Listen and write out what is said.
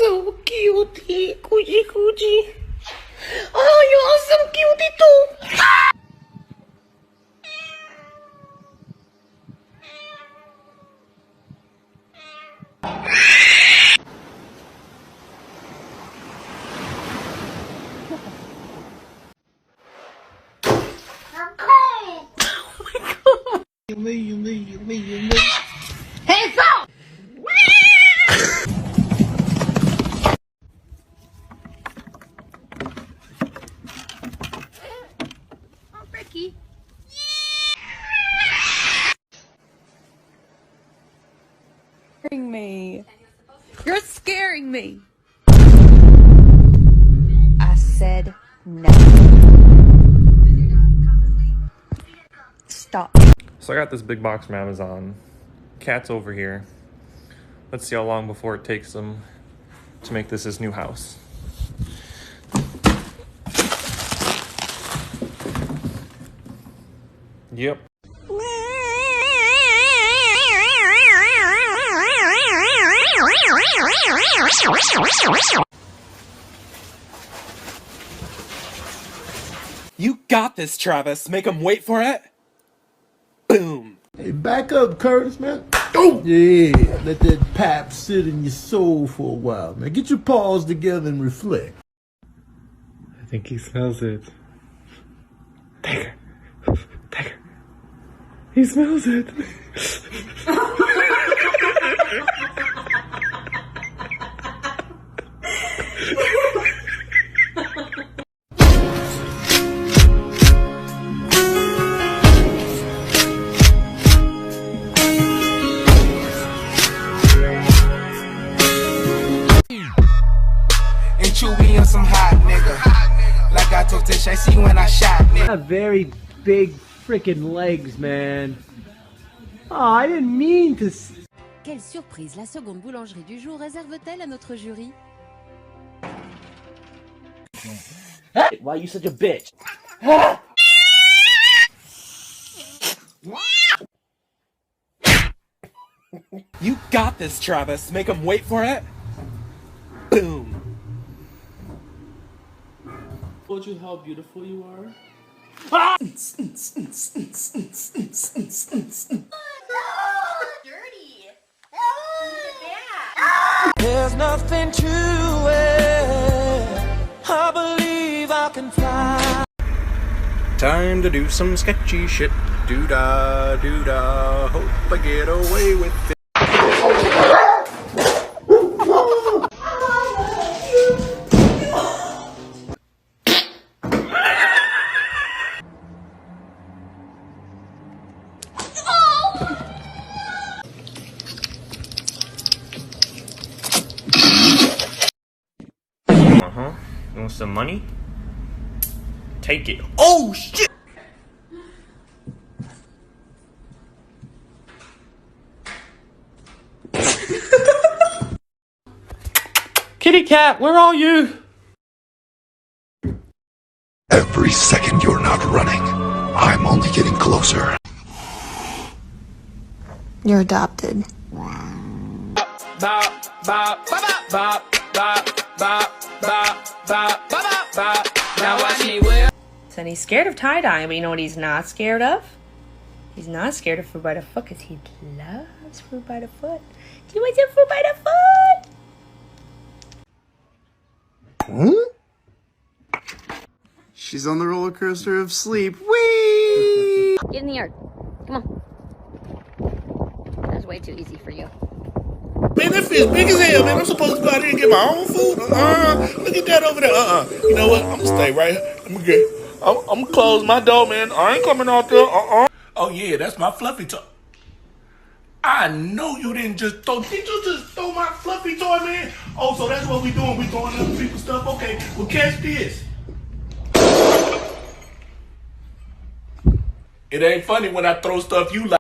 so cutie, coochie coochie. Oh, you are so cutie too. Hands up! Oh, Ricky. Scaring me. You're scaring me. I said no. Stop. So I got this big box from Amazon. Cat's over here. Let's see how long before it takes them to make this his new house. Yep. You got this, Travis. Make him wait for it. Boom. Hey, back up, Curtis, man. Oh! Yeah, let that pap sit in your soul for a while, man. Get your paws together and reflect. I think he smells it. Take her. Take her. He smells it. And Chewy and some hot nigga. Like I told Tish, I see when I shot nigga. Got very big freaking legs, man. Oh, I didn't mean to. Quelle surprise la seconde boulangerie du jour réserve-t-elle à notre jury? Why you such a bitch? You got this, Travis. Make him wait for it. Boom. Told you how beautiful you are. Dirty. There's nothing to it. I believe I can fly. Time to do some sketchy shit. Doo-dah, doo-dah. Hope I get away with it. You want some money? Take it. Oh shit! Kitty cat, where are you? Every second you're not running, I'm only getting closer. You're adopted. Now watch me whip. And he's scared of tie-dye, but you know what he's not scared of? He's not scared of fruit by the foot because he loves fruit by the foot. Do you want some fruit by the foot? She's on the roller coaster of sleep. Whee! Get in the yard. Come on. That's way too easy for you. Man, that fish big as hell, man. I'm supposed to go out here and get my own food. Look at that over there. You know what? I'm gonna stay right here. I'm gonna close my door, man. I ain't coming out there. Oh yeah, that's my fluffy toy. I know you didn't just throw. Did you just throw my fluffy toy, man? Oh, so that's what we doing? We throwing other people's stuff? Okay, well catch this. It ain't funny when I throw stuff you like.